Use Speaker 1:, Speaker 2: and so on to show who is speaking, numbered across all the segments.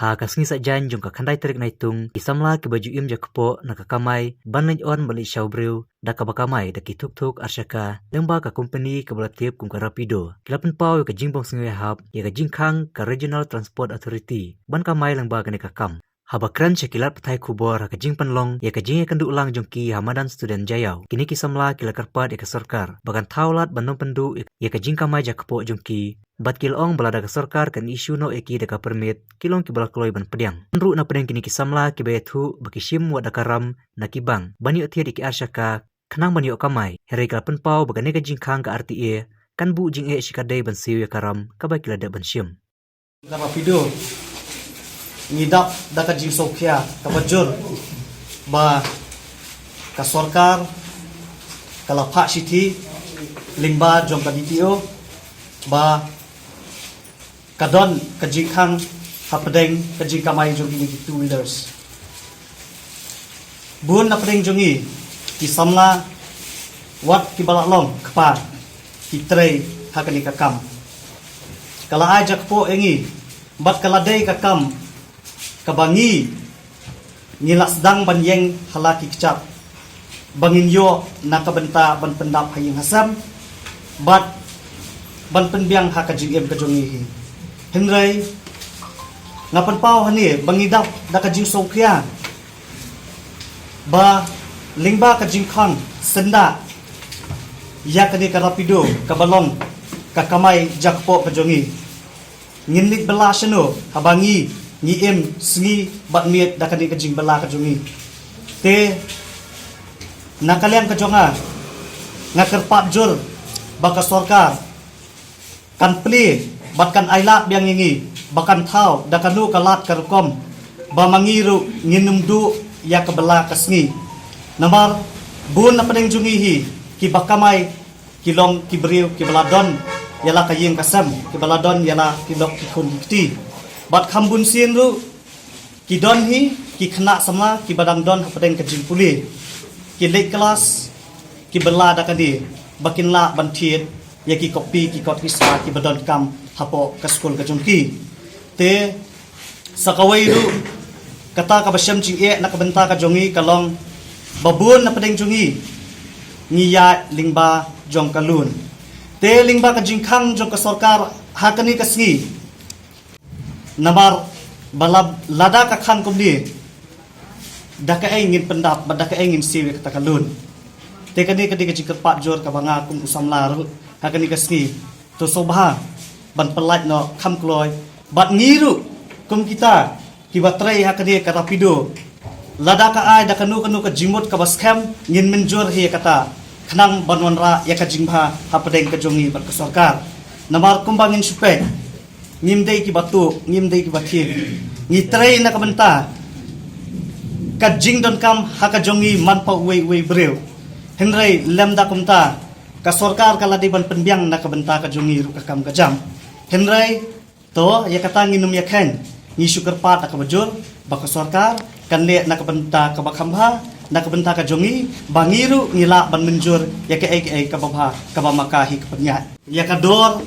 Speaker 1: Ha kasngi sajan jong ka khandai terik naitung isamla ke baju im jakpo nakakamai banlej on balik shawbreu daka bakamai daki tuk arsyaka lengba ka company ke belatip kum ka rapido kilapan pau ka jingbong singai hab ya ka jingkhang ka regional transport authority ban kamai lengba ka nekakam habakran syakilat petai kubor ka jingpanlong ya ka jing kan ulang jongki hamadan student jayau kini kisamla kila karpat ya ka sarkar bagan taulat bandong pendu ya ka jingkamai jakpo jongki bat kilong balada ka sarkar kan isu no eki daka permit kilong ki balakloi ban pediang nru na pedeng kini kisamla ki bayathu bakishim wa dakaram na kibang banyu tiad iki arsyaka khanang banyu kamai here ka penpau bagane ka jingkhang ka RTA kan bu jing shikadai ban siu ya karam ka bakila da ban shim
Speaker 2: Nama video ngidap daka jing sokya kabajur ba ka sarkar kala pak siti lingba jong ka DTO ba kadon kajingkhang hapedeng kajingkamai jong ini two wheelers bun na pedeng jongi ki samla wat ki balaklong kepar ki trei hakani kakam kala ajak po engi bat kala dei kakam kabangi ngilas dang banyeng halaki kecap bangin yo nakabenta ban pendap haying hasam bat ban penbiang hakajing em kajongi Henry ngapan pau hani bangidap dakajing sokya ba lingba kajing khang senda ya kani ka rapido kabalong kakamai jakpo kajongi nginlik bela seno habangi ni em sngi bat miet dakani kajing bela kajongi te nakalian kajonga ngakerpat jur baka sarkar kan pli batkan aila biang ingi bakan thau dakanu kalat karkom ba mangiru nginum du ya kabela kasngi namar bun na pedeng jungihi ki bakamai kilong kibriu ki baladon yala kayeng kasam ki baladon yala kilok ki khun kiti bat khambun sin ru ki don hi ki khna sama ki badang don pedeng kajing puli ki lek kelas ki bela dakani bakin la bantiet ya ki kopi ki kot kisah ki badon kam hapo ka skul ka jongki te sakawai ru kata ka basyam jing e nakabenta ka jongi kalong babun na pedeng jongi ngiya lingba jong kalun te lingba ka jingkhang jong ka sarkar hakani kasngi namar balab lada ka khan kumni daka engin pendap badaka engin siwi ka kalun te kani ka jingkat jor ka banga kum usamlar hakani kasngi to sobha ban pelat no kham kloi bat ngiru kum kita ki batrai hakani ka rapido lada ka ai da kanu ka jimut ka baskham ngin menjur he kata khnang banwanra ya ka jingha hapedeng ka jongi bat ka sarkar namar kumbangin supek ngimdei ki batu ngimdei ki bathir ngitrai na ka benta ka jingdon kam haka jongi manpa we breu henrei lemda kumta ka sarkar kala di ban penbiang na ka benta ka jongi ru ka kam ka jam henrei to ya kata nginum ya khen ni syukur pat ka bajur baka sarkar kan le na ka benta ka bakhamba na ka benta ka jongi bangiru ngila ban menjur ya ka ai ka babha ka bamakahi ka penya ya ka dor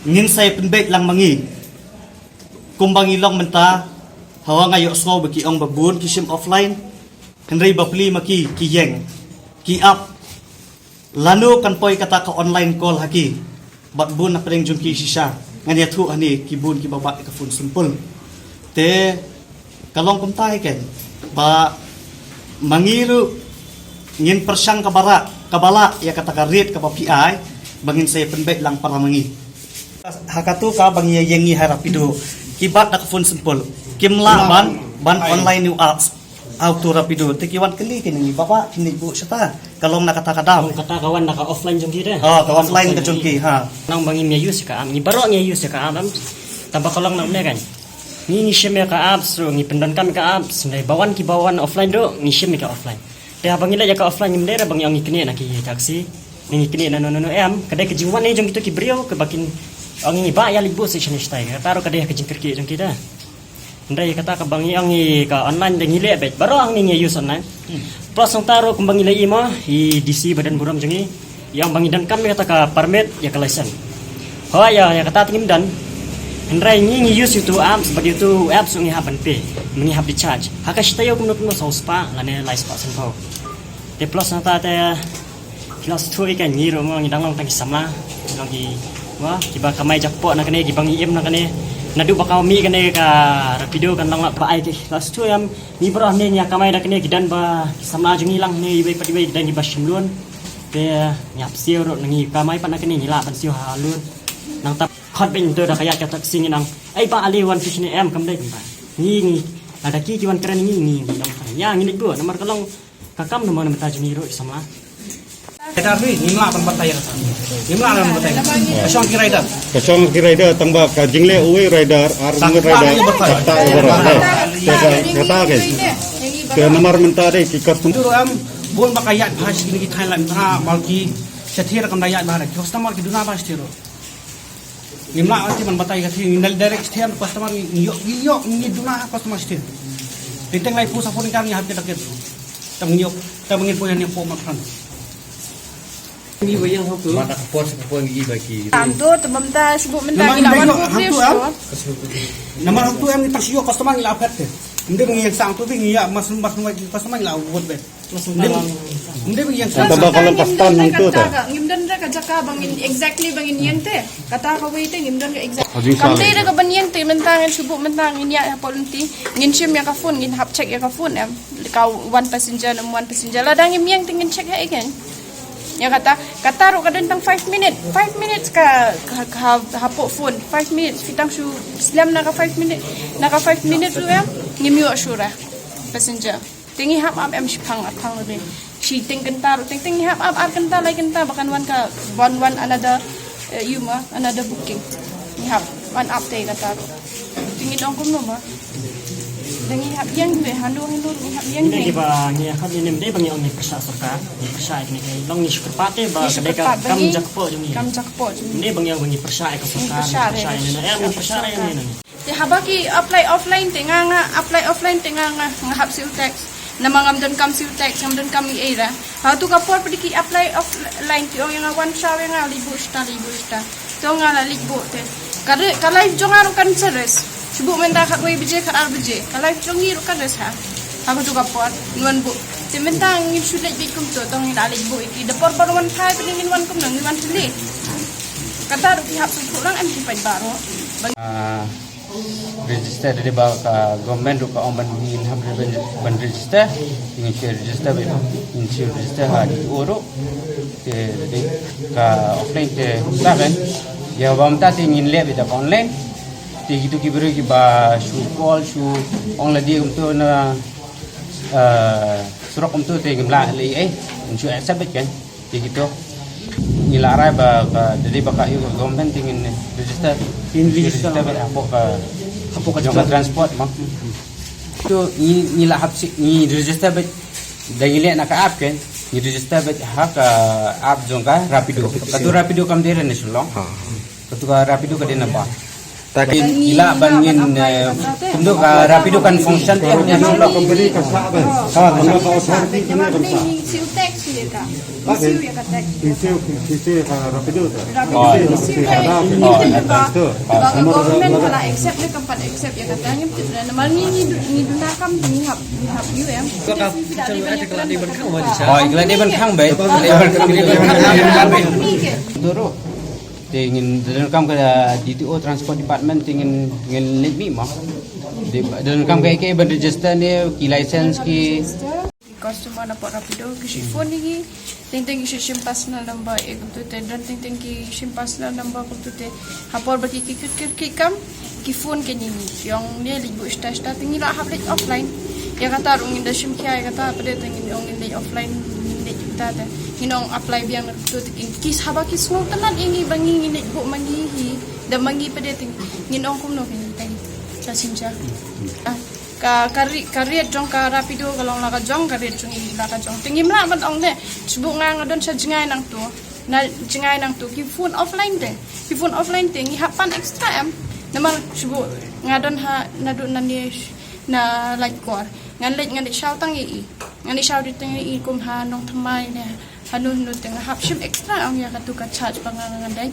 Speaker 2: ngin sai penbet lang mangi kumbangi long menta hawa ngayo so baki ong babun kisim offline henrei bapli maki ki yeng ki up lanu kan poi kata ka online call haki bat bun na pedeng jungki sisa ngania thu ani kibun ki baba ka phone simpul te kalong kumtai ken ba mangiru ngin persang kabala ya kata ka read ka PI bangin saya penbet lang para mangi hakatu ka bangi yengi harapido kibat na ka phone simpul kimla ban online new apps auto rapido te kiwan kali kini baba kini bu sata kalong nakatakadam
Speaker 3: kata kawan naka offline jongki deh
Speaker 2: kawan offline ka jongki ha
Speaker 3: nang bangi nya use ka am ni baro nya use ka am tambah kalong nak ne kan ni sheme ka apps ro ni pendan kam ka apps nei bawan ki bawan offline do ni sheme ka offline te abangi la ka offline ni mdera bangi ang ikne na ki taxi ni ikne na no em kadai ke jiwan ni jong gitu ki brio ke bakin ang ni ba ya libu se shene stai ka taro kadai ke jingkir jongki dah ndai kata ka bangi ang ni ka online deng ile bet baro ang ni use online plus ang taro kung bangi lai mo i DC badan buram jongi yang bangi dan kami kata ka permit ya ka license ho ya kata tingim dan Henry ni use itu apps bagi itu apps ngi haban pay ngi hab di charge haka shtayo kumno so spa lane live spa sanko te plus nata te kilas tu ikan ni romo ngi danglong tangki samla lagi wah kiba kamai jakpo na kane gibang iem na kane nadu bakau mi kane ka rapido kan lang ba ai ke kilas tu yam ni bro ne nya kamai da kane gidan ba samla jungi lang ne ibai padibai dan giba shimlun te nyap sio ro ngi kamai pan na kane ni la pan sio halun nang tap khot bin to da kaya ka tak sing nang ai ba ali wan fish ni em kam dai ba ni ada ki kiwan keren ni dong ya ni bu nomor kalong kakam nomor mata juni ro sama
Speaker 2: Kita ni nimla tempat tayar. Nimla tempat tayar. Kasong ki rider.
Speaker 4: Kasong ki rider tambah ka jingle uwi rider arung rider kata kata ke ke nomor minta deh ki kat
Speaker 2: Untuk am bon bakayat bahas kini kita Thailand ha balki setir kam dayat bahar. Customer ki duna bahas tiro. Nimla anti man batai ka thi nal direct setir customer ni ni duna customer setir. Tentang lai pusa phone kan ni hab kita ket. Tam ngin punya ni po mat kan.
Speaker 4: mana kapor kapor gigi bagi
Speaker 5: Tanto tebamta sibuk mentah ilawan publish
Speaker 2: Nama tu am ni tasyo customer ni la pet. Hindi ngi yang sang tu ngi ya mas customer ni la wot be. Hindi ngi yang sang
Speaker 4: tambah kalau pastan itu tu
Speaker 5: ngimdan ra ka jaka bangin exactly bangin yente kata ka wait ngimdan ka exact
Speaker 4: Hajung
Speaker 5: kamte
Speaker 4: salah.
Speaker 5: ra ka ban yente mentang sibuk mentang ngin ya polunti ngin sim ya ka phone ngin hap check ya ka phone em ka one passenger la dang ngim yang tingin check ha igen ya kata ro kadang tang 5 minutes ka hapok phone 5 minutes fitang su slam na ka 5 minutes tu ya ngimi wa syura passenger tingi hap am shipang apang le shi ting kentar ting hap ab kentar lai kentar bahkan one another another booking ni hap one up te kata ro tingi dong kum no ma dengi hap yang be handu ni hap yang
Speaker 3: ni
Speaker 5: ni
Speaker 3: ba ni khat ni mde bangi on ni persa soka ni persa ni kai long ni syukur pate ba kadai ka kam jakpo jungi
Speaker 5: kam jakpo
Speaker 3: ni bangi persa ka soka persa ni na em persa ni
Speaker 5: Te habaki apply offline te nga hap sil tax na mangamdon kam sil tax ngamdon kam ni era ha tu kapor pedi apply offline ti ong nga one shawe nga libu sta to nga la libu te kare kalai jongaru kan seres sibuk menda khat boy bije khat ar bije kalai jongi ru kan res ha aku tu kapor nuan bu te mentang ngin sulit bi kum to tong ila libu iki depor par wan khai pedi ngin wan kum nang ngin wan sili kata ru pihak su pulang em ti pai baro
Speaker 6: register dari bawah government rupa orang bandingin hamil ban register ingin share register ingin share register hari oro jadi ka offline te saben ya bamta ingin lihat beta online ti gitu kibru ki ba shu call shu ong la dia untuk na surat untuk te ngimla li insyu accept kan ti gitu nilarai ba jadi baka yung government ingin register apa ka jangka transport mak itu nila hapsi ni register bet dagile nak app kan ni register bet hak app jangka rapido katu rapido kam dere ne sulong katu rapido ka dena ba tapi nila bangin untuk rapido kan function dia hanya sulong
Speaker 4: company ka sa ba ka authority
Speaker 5: Yang mana ni sil tax ni ka. Sil ya ka tax.
Speaker 4: kisi ka rapido ta
Speaker 5: Government kalau accept ni kampan accept ya katanya tidak. Nama ni dunakam ni hap you em.
Speaker 6: oh iklan dia ban khang bai doro ingin dalam kam ke DTO transport department ingin let me mah dalam kam ke ban register ni ki license ki
Speaker 5: Customer dapat rapido kisi phone ni ting kisi simpas na number tu te dan ting ki simpas na number tu te hapor bagi ki kam ki phone ke ni yang ni libu sta tingi lah hap offline ya kata rungin da sim kia kata pada tingin ong ni offline ni kita te hinong apply biang tu kis haba kis ngong tanan ini bangi ni bu mangi hi da mangi pada ting nginong kum no ni tang sa simja kariet jong ka rapido kalong laka jong kariet jong laka jong tinggi mla man ong de subuk nga don sa jingai nang tu ki phone offline tingi hapan extra em naman subuk nga don ha na do na ni na like kor ngan lek shaw tang i ngan shaw di tang i kum ha nong thamai ne hanun nu teng hap shim extra ang ya ka tu ka charge pangangan dai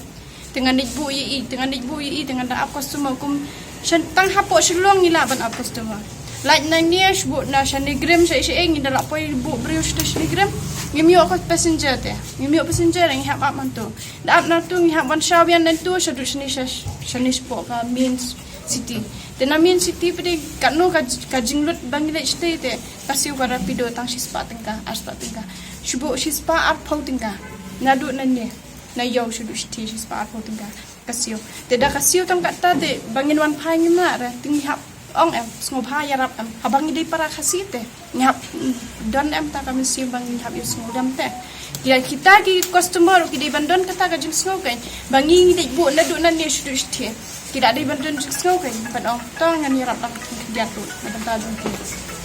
Speaker 5: dengan ibu yi dengan da ap customer kum tang hapo shilong ni laban ap customer like nang ni shbu na shanigram shay ngi da poi bu brio shanigram ngimi ko passenger te ngimi passenger ngi hap ap mantu da ap na tu ngi hap wan shawian dan tu shadu shani sport ka means city dan main city pada kanu ka jinglut bangladesh te kasih ka rapido tang shispa tingka aspa tingka shubo shispa ar pau tingka nadu nanne na yo shudu shti shispa ar pau tingka kasih tidak kasih tang kata de bangin wan pai ngima ra tingi hap ong sngob ha yarap habang di para kasih te ngap don ta kami sim bangin hap yus ngudam te dia kita ki customer ki di bandon kata ka jing sngo kan bangi di bu nadu nanne shudu shti tidak ada bantuan jengkau kan, pada orang tong yang nyerap lah dia tu, macam tadi.